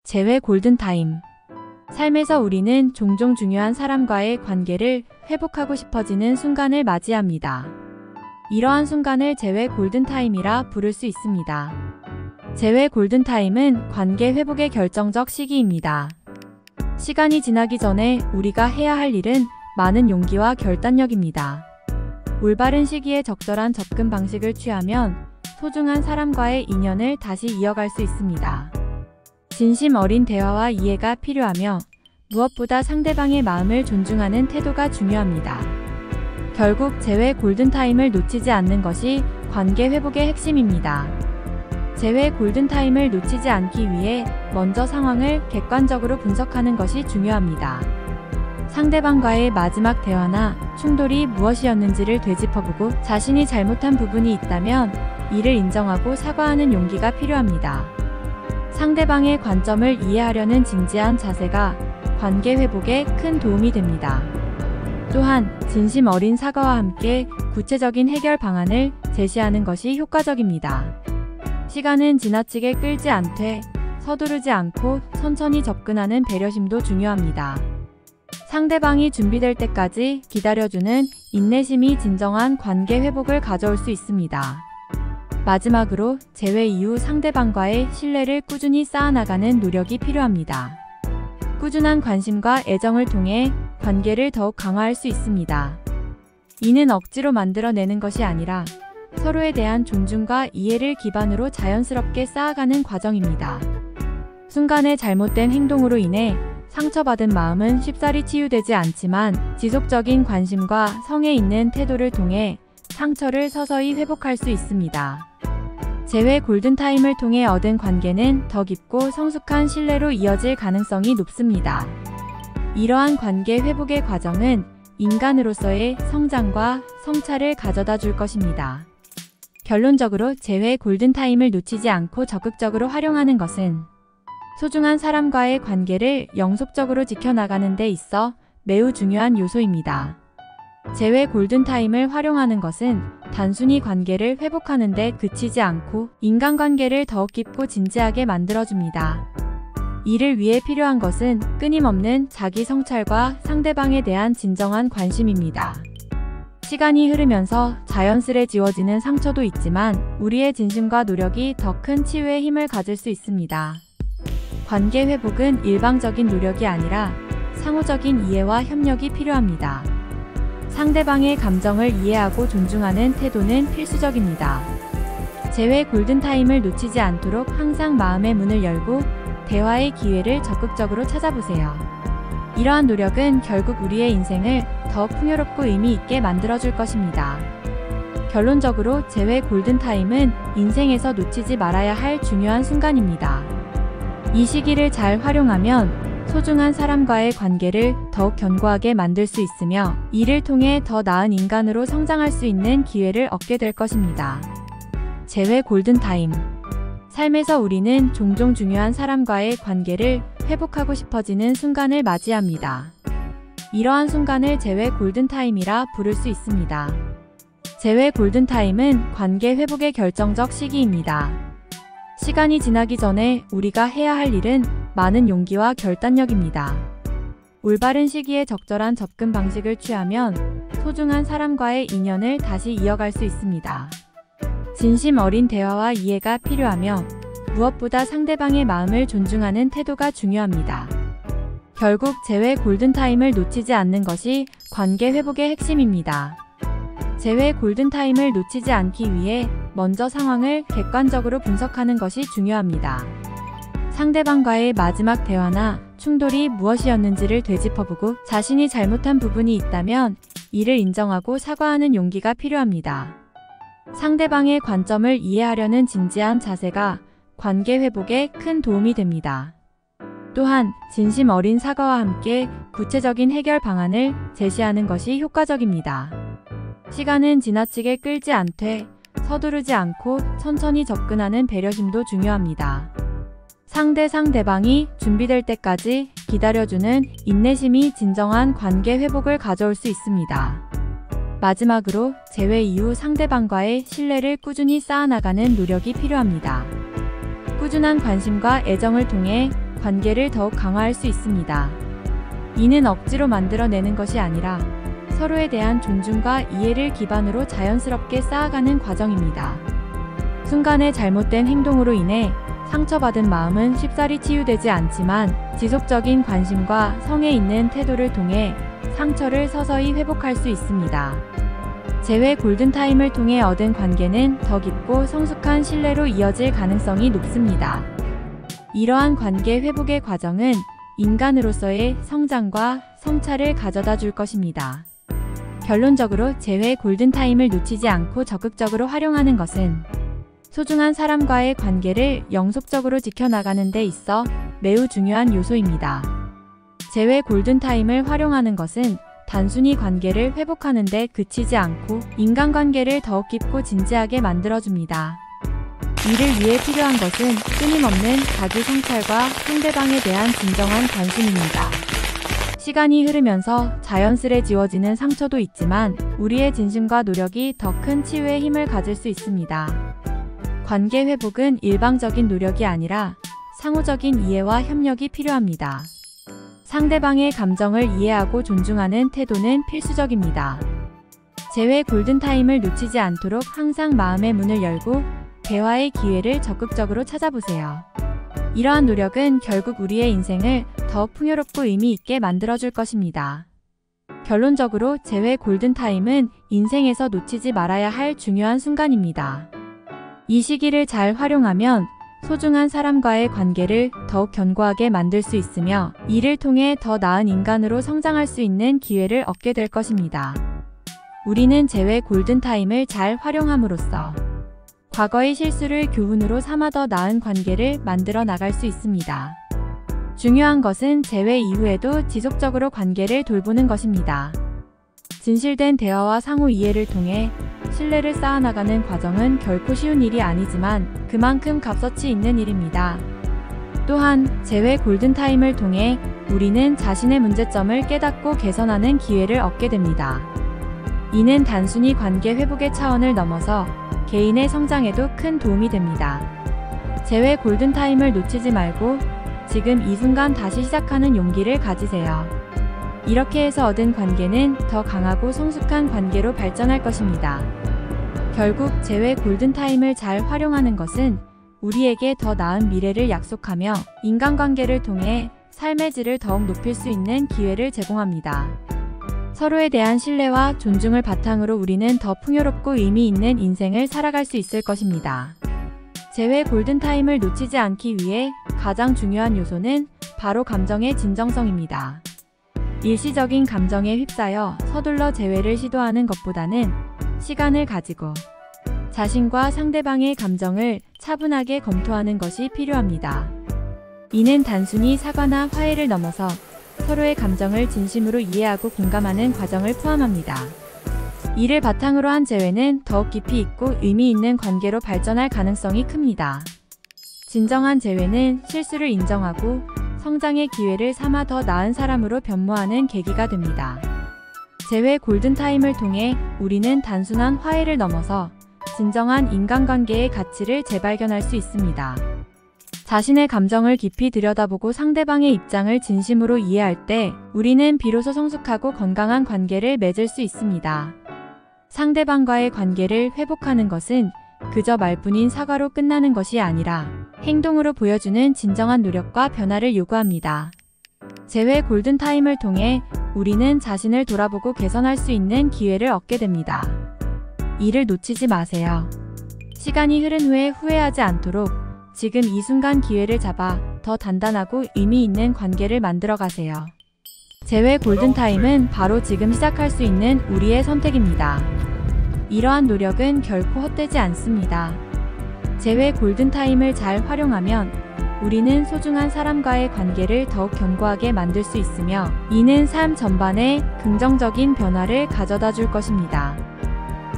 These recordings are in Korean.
재회 골든타임. 삶에서 우리는 종종 중요한 사람과의 관계를 회복하고 싶어지는 순간을 맞이합니다. 이러한 순간을 재회 골든타임이라 부를 수 있습니다. 재회 골든타임은 관계 회복의 결정적 시기입니다. 시간이 지나기 전에 우리가 해야 할 일은 많은 용기와 결단력입니다. 올바른 시기에 적절한 접근 방식을 취하면 소중한 사람과의 인연을 다시 이어갈 수 있습니다. 진심 어린 대화와 이해가 필요하며 무엇보다 상대방의 마음을 존중하는 태도가 중요합니다. 결국 재회 골든타임을 놓치지 않는 것이 관계 회복의 핵심입니다. 재회 골든타임을 놓치지 않기 위해 먼저 상황을 객관적으로 분석하는 것이 중요합니다. 상대방과의 마지막 대화나 충돌이 무엇이었는지를 되짚어보고 자신이 잘못한 부분이 있다면 이를 인정하고 사과하는 용기가 필요합니다. 상대방의 관점을 이해하려는 진지한 자세가 관계 회복에 큰 도움이 됩니다. 또한 진심 어린 사과와 함께 구체적인 해결 방안을 제시하는 것이 효과적입니다. 시간은 지나치게 끌지 않되 서두르지 않고 천천히 접근하는 배려심도 중요합니다. 상대방이 준비될 때까지 기다려주는 인내심이 진정한 관계 회복을 가져올 수 있습니다. 마지막으로 재회 이후 상대방과의 신뢰를 꾸준히 쌓아나가는 노력이 필요합니다. 꾸준한 관심과 애정을 통해 관계를 더욱 강화할 수 있습니다. 이는 억지로 만들어내는 것이 아니라 서로에 대한 존중과 이해를 기반으로 자연스럽게 쌓아가는 과정입니다. 순간의 잘못된 행동으로 인해 상처받은 마음은 쉽사리 치유되지 않지만 지속적인 관심과 성에 있는 태도를 통해 상처를 서서히 회복할 수 있습니다. 재회 골든타임을 통해 얻은 관계는 더 깊고 성숙한 신뢰로 이어질 가능성이 높습니다. 이러한 관계 회복의 과정은 인간으로서의 성장과 성찰을 가져다 줄 것입니다. 결론적으로 재회 골든타임을 놓치지 않고 적극적으로 활용하는 것은 소중한 사람과의 관계를 영속적으로 지켜나가는 데 있어 매우 중요한 요소입니다. 재회 골든타임을 활용하는 것은 단순히 관계를 회복하는 데 그치지 않고 인간관계를 더욱 깊고 진지하게 만들어줍니다. 이를 위해 필요한 것은 끊임없는 자기 성찰과 상대방에 대한 진정한 관심입니다. 시간이 흐르면서 자연스레 지워지는 상처도 있지만 우리의 진심과 노력이 더 큰 치유의 힘을 가질 수 있습니다. 관계 회복은 일방적인 노력이 아니라 상호적인 이해와 협력이 필요합니다. 상대방의 감정을 이해하고 존중하는 태도는 필수적입니다. 재회 골든타임을 놓치지 않도록 항상 마음의 문을 열고 대화의 기회를 적극적으로 찾아보세요. 이러한 노력은 결국 우리의 인생을 더 풍요롭고 의미 있게 만들어줄 것입니다. 결론적으로 재회 골든타임은 인생에서 놓치지 말아야 할 중요한 순간입니다. 이 시기를 잘 활용하면 소중한 사람과의 관계를 더욱 견고하게 만들 수 있으며 이를 통해 더 나은 인간으로 성장할 수 있는 기회를 얻게 될 것입니다. 재회 골든타임. 삶에서 우리는 종종 중요한 사람과의 관계를 회복하고 싶어지는 순간을 맞이합니다. 이러한 순간을 재회 골든타임이라 부를 수 있습니다. 재회 골든타임은 관계 회복의 결정적 시기입니다. 시간이 지나기 전에 우리가 해야 할 일은 많은 용기와 결단력입니다. 올바른 시기에 적절한 접근 방식을 취하면 소중한 사람과의 인연을 다시 이어갈 수 있습니다. 진심 어린 대화와 이해가 필요하며 무엇보다 상대방의 마음을 존중하는 태도가 중요합니다. 결국 재회 골든타임을 놓치지 않는 것이 관계 회복의 핵심입니다. 재회 골든타임을 놓치지 않기 위해 먼저 상황을 객관적으로 분석하는 것이 중요합니다. 상대방과의 마지막 대화나 충돌이 무엇이었는지를 되짚어보고 자신이 잘못한 부분이 있다면 이를 인정하고 사과하는 용기가 필요합니다. 상대방의 관점을 이해하려는 진지한 자세가 관계 회복에 큰 도움이 됩니다. 또한 진심 어린 사과와 함께 구체적인 해결 방안을 제시하는 것이 효과적입니다. 시간은 지나치게 끌지 않되 서두르지 않고 천천히 접근하는 배려심도 중요합니다. 상대방이 준비될 때까지 기다려주는 인내심이 진정한 관계 회복을 가져올 수 있습니다. 마지막으로 재회 이후 상대방과의 신뢰를 꾸준히 쌓아나가는 노력이 필요합니다. 꾸준한 관심과 애정을 통해 관계를 더욱 강화할 수 있습니다. 이는 억지로 만들어내는 것이 아니라 서로에 대한 존중과 이해를 기반으로 자연스럽게 쌓아가는 과정입니다. 순간의 잘못된 행동으로 인해 상처받은 마음은 쉽사리 치유되지 않지만 지속적인 관심과 성에 있는 태도를 통해 상처를 서서히 회복할 수 있습니다. 재회 골든타임을 통해 얻은 관계는 더 깊고 성숙한 신뢰로 이어질 가능성이 높습니다. 이러한 관계 회복의 과정은 인간으로서의 성장과 성찰을 가져다 줄 것입니다. 결론적으로 재회 골든타임을 놓치지 않고 적극적으로 활용하는 것은 소중한 사람과의 관계를 영속적으로 지켜나가는 데 있어 매우 중요한 요소입니다. 재회 골든타임을 활용하는 것은 단순히 관계를 회복하는 데 그치지 않고 인간관계를 더욱 깊고 진지하게 만들어줍니다. 이를 위해 필요한 것은 끊임없는 자기 성찰과 상대방에 대한 진정한 관심입니다. 시간이 흐르면서 자연스레 지워지는 상처도 있지만 우리의 진심과 노력이 더 큰 치유의 힘을 가질 수 있습니다. 관계 회복은 일방적인 노력이 아니라 상호적인 이해와 협력이 필요합니다. 상대방의 감정을 이해하고 존중하는 태도는 필수적입니다. 재회 골든타임을 놓치지 않도록 항상 마음의 문을 열고 대화의 기회를 적극적으로 찾아보세요. 이러한 노력은 결국 우리의 인생을 더 풍요롭고 의미 있게 만들어줄 것입니다. 결론적으로 재회 골든타임은 인생에서 놓치지 말아야 할 중요한 순간입니다. 이 시기를 잘 활용하면 소중한 사람과의 관계를 더욱 견고하게 만들 수 있으며 이를 통해 더 나은 인간으로 성장할 수 있는 기회를 얻게 될 것입니다. 우리는 재회 골든타임을 잘 활용함으로써 과거의 실수를 교훈으로 삼아 더 나은 관계를 만들어 나갈 수 있습니다. 중요한 것은 재회 이후에도 지속적으로 관계를 돌보는 것입니다. 진실된 대화와 상호 이해를 통해 신뢰를 쌓아나가는 과정은 결코 쉬운 일이 아니지만 그만큼 값어치 있는 일입니다. 또한 재회 골든타임을 통해 우리는 자신의 문제점을 깨닫고 개선하는 기회를 얻게 됩니다. 이는 단순히 관계 회복의 차원을 넘어서 개인의 성장에도 큰 도움이 됩니다. 재회 골든타임을 놓치지 말고 지금 이 순간 다시 시작하는 용기를 가지세요. 이렇게 해서 얻은 관계는 더 강하고 성숙한 관계로 발전할 것입니다. 결국 재회 골든타임을 잘 활용하는 것은 우리에게 더 나은 미래를 약속하며 인간관계를 통해 삶의 질을 더욱 높일 수 있는 기회를 제공합니다. 서로에 대한 신뢰와 존중을 바탕으로 우리는 더 풍요롭고 의미 있는 인생을 살아갈 수 있을 것입니다. 재회 골든타임을 놓치지 않기 위해 가장 중요한 요소는 바로 감정의 진정성입니다. 일시적인 감정에 휩싸여 서둘러 재회를 시도하는 것보다는 시간을 가지고 자신과 상대방의 감정을 차분하게 검토하는 것이 필요합니다. 이는 단순히 사과나 화해를 넘어서 서로의 감정을 진심으로 이해하고 공감하는 과정을 포함합니다. 이를 바탕으로 한 재회는 더욱 깊이 있고 의미 있는 관계로 발전할 가능성이 큽니다. 진정한 재회는 실수를 인정하고 성장의 기회를 삼아 더 나은 사람으로 변모하는 계기가 됩니다. 재회 골든타임을 통해 우리는 단순한 화해를 넘어서 진정한 인간관계의 가치를 재발견할 수 있습니다. 자신의 감정을 깊이 들여다보고 상대방의 입장을 진심으로 이해할 때 우리는 비로소 성숙하고 건강한 관계를 맺을 수 있습니다. 상대방과의 관계를 회복하는 것은 그저 말뿐인 사과로 끝나는 것이 아니라 행동으로 보여주는 진정한 노력과 변화를 요구합니다. 재회 골든타임을 통해 우리는 자신을 돌아보고 개선할 수 있는 기회를 얻게 됩니다. 이를 놓치지 마세요. 시간이 흐른 후에 후회하지 않도록 지금 이 순간 기회를 잡아 더 단단하고 의미 있는 관계를 만들어 가세요. 재회 골든타임은 바로 지금 시작할 수 있는 우리의 선택입니다. 이러한 노력은 결코 헛되지 않습니다. 재회 골든타임을 잘 활용하면 우리는 소중한 사람과의 관계를 더욱 견고하게 만들 수 있으며 이는 삶 전반에 긍정적인 변화를 가져다 줄 것입니다.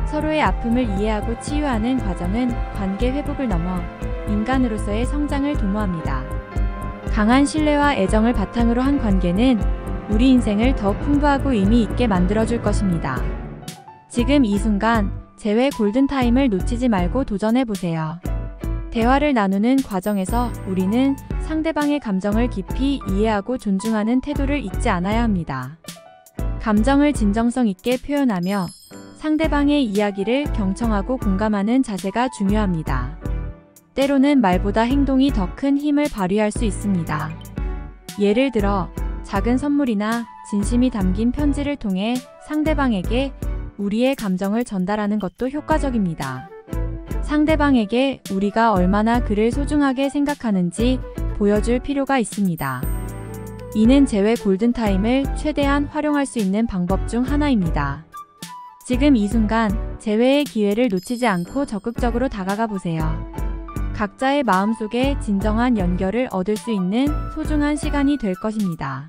서로의 아픔을 이해하고 치유하는 과정은 관계 회복을 넘어 인간으로서의 성장을 도모합니다. 강한 신뢰와 애정을 바탕으로 한 관계는 우리 인생을 더욱 풍부하고 의미 있게 만들어줄 것입니다. 지금 이 순간 재회 골든타임을 놓치지 말고 도전해보세요. 대화를 나누는 과정에서 우리는 상대방의 감정을 깊이 이해하고 존중하는 태도를 잊지 않아야 합니다. 감정을 진정성 있게 표현하며 상대방의 이야기를 경청하고 공감하는 자세가 중요합니다. 때로는 말보다 행동이 더 큰 힘을 발휘할 수 있습니다. 예를 들어 작은 선물이나 진심이 담긴 편지를 통해 상대방에게 우리의 감정을 전달하는 것도 효과적입니다. 상대방에게 우리가 얼마나 그를 소중하게 생각하는지 보여줄 필요가 있습니다. 이는 재회 골든타임을 최대한 활용할 수 있는 방법 중 하나입니다. 지금 이 순간 재회의 기회를 놓치지 않고 적극적으로 다가가 보세요. 각자의 마음속에 진정한 연결을 얻을 수 있는 소중한 시간이 될 것입니다.